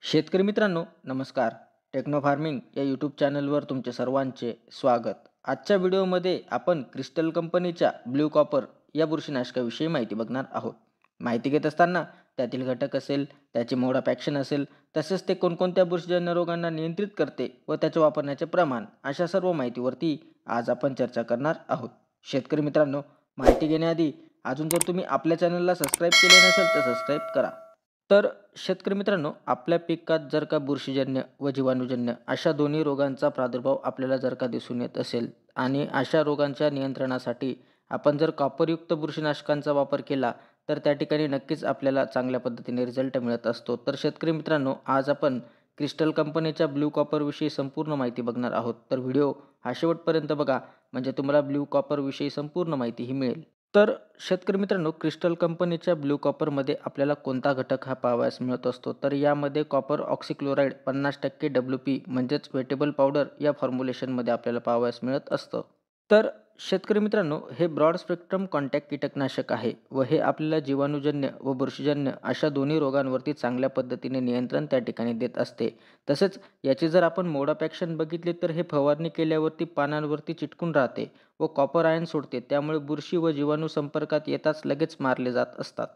शेतकरी मित्रांनो नमस्कार. टेक्नो फार्मिंग या यूट्यूब चॅनलवर तुमचे सर्वांचे स्वागत. आजच्या व्हिडिओमध्ये आपण क्रिस्टल कंपनीच्या ब्ल्यू कॉपर या बुरशीनाशकाविषयी माहिती बघणार आहोत. माहिती घेत असताना त्यातील घटक असेल, त्याचे मोड ऑफ ॲक्शन असेल, तसेच ते कोणकोणत्या बुरशीजन्य रोगांना नियंत्रित करते व त्याचे वापरण्याचे प्रमाण अशा सर्व माहितीवरती आज आपण चर्चा करणार आहोत. शेतकरी मित्रांनो, माहिती घेण्याआधी अजून जर तुम्ही आपल्या चॅनलला सबस्क्राईब केले नसेल तर सबस्क्राईब करा. तर शेतकरी मित्रांनो, आपल्या पिकात जर का बुरशीजन्य व जीवाणूजन्य अशा दोन्ही रोगांचा प्रादुर्भाव आपल्याला जर का दिसून येत असेल आणि अशा रोगांच्या नियंत्रणासाठी आपण जर कॉपरयुक्त बुरशीनाशकांचा वापर केला तर त्या ठिकाणी नक्कीच आपल्याला चांगल्या पद्धतीने रिझल्ट मिळत असतो. तर शेतकरी मित्रांनो, आज आपण क्रिस्टल कंपनीच्या ब्ल्यू कॉपरविषयी संपूर्ण माहिती बघणार आहोत. तर व्हिडिओ हा शेवटपर्यंत बघा, म्हणजे तुम्हाला ब्ल्यू कॉपरविषयी संपूर्ण माहितीही मिळेल. तर शेतकरी मित्रांनो, क्रिस्टल कंपनीच्या ब्ल्यू कॉपरमध्ये आपल्याला कोणता घटक हा पाहावयास मिळत असतो, तर यामध्ये कॉपर ऑक्सिक्लोराईड 50% WP म्हणजेच वेटेबल पावडर या फॉर्म्युलेशनमध्ये आपल्याला पाहावयास मिळत असतं. तर शेतकरी मित्रांनो, हे ब्रॉड स्पेक्ट्रम कॉन्टॅक्ट कीटकनाशक आहे व हे आपल्याला जीवाणूजन्य व बुरशीजन्य अशा दोन्ही रोगांवरती चांगल्या पद्धतीने नियंत्रण त्या ठिकाणी देत असते. तसेच याची जर आपण मोड ऑफ ॲक्शन बघितले तर हे फवारणी केल्यावरती पानांवरती चिटकून राहते व कॉपर आयन सोडते, त्यामुळे बुरशी व जीवाणू संपर्कात येताच लगेच मारले जात असतात.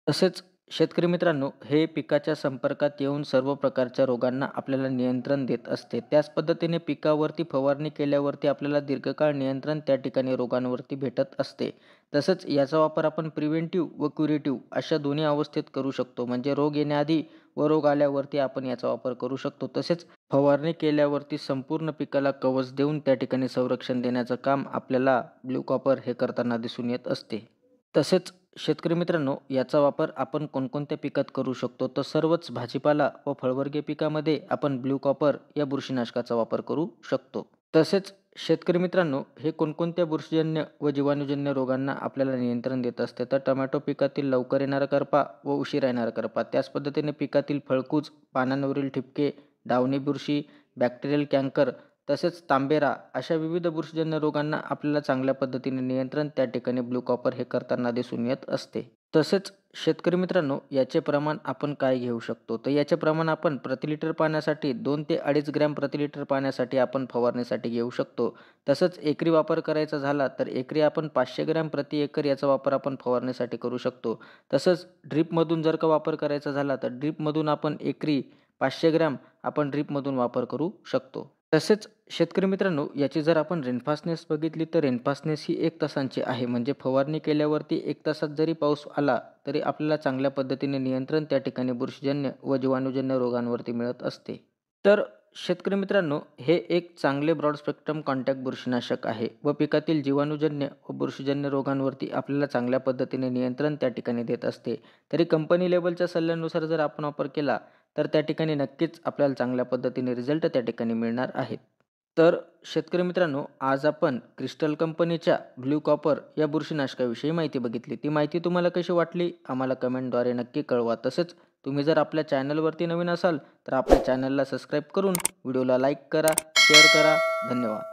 तसेच शेतकरी मित्रांनो, हे पिकाच्या संपर्कात येऊन सर्व प्रकारच्या रोगांना आपल्याला नियंत्रण देत असते. त्याच पद्धतीने पिकावरती फवारणी केल्यावरती आपल्याला दीर्घकाळ नियंत्रण त्या ठिकाणी रोगांवरती भेटत असते. तसंच याचा वापर आपण प्रिव्हेंटिव्ह व क्युरेटिव्ह अशा दोन्ही अवस्थेत करू शकतो. म्हणजे रोग येण्याआधी व रोग आल्यावरती आपण याचा वापर करू शकतो. तसेच फवारणी केल्यावरती संपूर्ण पिकाला कवच देऊन त्या ठिकाणी संरक्षण देण्याचं काम आपल्याला ब्ल्यू कॉपर हे करताना दिसून येत असते. तसेच शेतकरी मित्रांनो, याचा वापर आपण कोणकोणत्या पिकात करू शकतो, तर सर्वच भाजीपाला व फळवर्गीय पिकामध्ये आपण ब्ल्यू कॉपर या बुरशीनाशकाचा वापर करू शकतो. तसेच शेतकरी मित्रांनो, हे कोणकोणत्या बुरशीजन्य व जीवाणूजन्य रोगांना आपल्याला नियंत्रण देत असते, तर टोमॅटो पिकातील लवकर येणारा करपा व उशिरा येणारा करपा, त्याच पद्धतीने पिकातील फळकूज, पानांवरील ठिपके, डावणी बुरशी, बॅक्टेरियल कॅन्कर तसेच तांबेरा अशा विविध बुरशीजन्य रोगांना आपल्याला चांगल्या पद्धतीने नियंत्रण त्या ठिकाणी ब्ल्यू कॉपर हे करताना दिसून येत असते. तसेच शेतकरी मित्रांनो, याचे प्रमाण आपण काय घेऊ शकतो, तर याचे प्रमाण आपण प्रति लिटर पाण्यासाठी 2 ते 2.5 ग्रॅम प्रति लिटर पाण्यासाठी आपण फवारणीसाठी घेऊ शकतो. तसंच एकरी वापर करायचा झाला तर एकरी आपण 500 ग्रॅम प्रति एकर याचा वापर आपण फवारणीसाठी करू शकतो. तसंच ड्रीपमधून जर का वापर करायचा झाला तर ड्रीपमधून आपण एकरी 500 ग्रॅम आपण ड्रीपमधून वापर करू शकतो. तसेच शेतकरी मित्रांनो, याची जर आपण रेनफास्टनेस बघितली तर रेनफास्टनेस ही 1 तासांची आहे. म्हणजे फवारणी केल्यावरती 1 तासात जरी पाऊस आला तरी आपल्याला चांगल्या पद्धतीने नियंत्रण त्या ठिकाणी बुरशीजन्य व जीवाणूजन्य रोगांवरती मिळत असते. तर शेतकरी मित्रांनो, हे एक चांगले ब्रॉड स्पेक्ट्रम कॉन्टॅक्ट बुरशीनाशक आहे व पिकातील जीवाणूजन्य व बुरशीजन्य रोगांवरती आपल्याला चांगल्या पद्धतीने नियंत्रण त्या ठिकाणी देत असते. तरी कंपनी लेव्हलच्या सल्ल्यानुसार जर आपण वापर केला तर त्या ठिकाणी नक्कीच आपल्याला चांगल्या पद्धतीने रिझल्ट त्या ठिकाणी मिळणार आहेत. तर शेतकरी मित्रांनो, आज आपण क्रिस्टल कंपनीच्या ब्ल्यू कॉपर या बुरशीनाशकाविषयी माहिती बघितली. ती माहिती तुम्हाला कशी वाटली आम्हाला कमेंटद्वारे नक्की कळवा. तसेच तुम्ही जर आपल्या चॅनलवरती नवीन असाल तर आपल्या चॅनलला सबस्क्राईब करून व्हिडिओला लाईक करा, शेअर करा. धन्यवाद.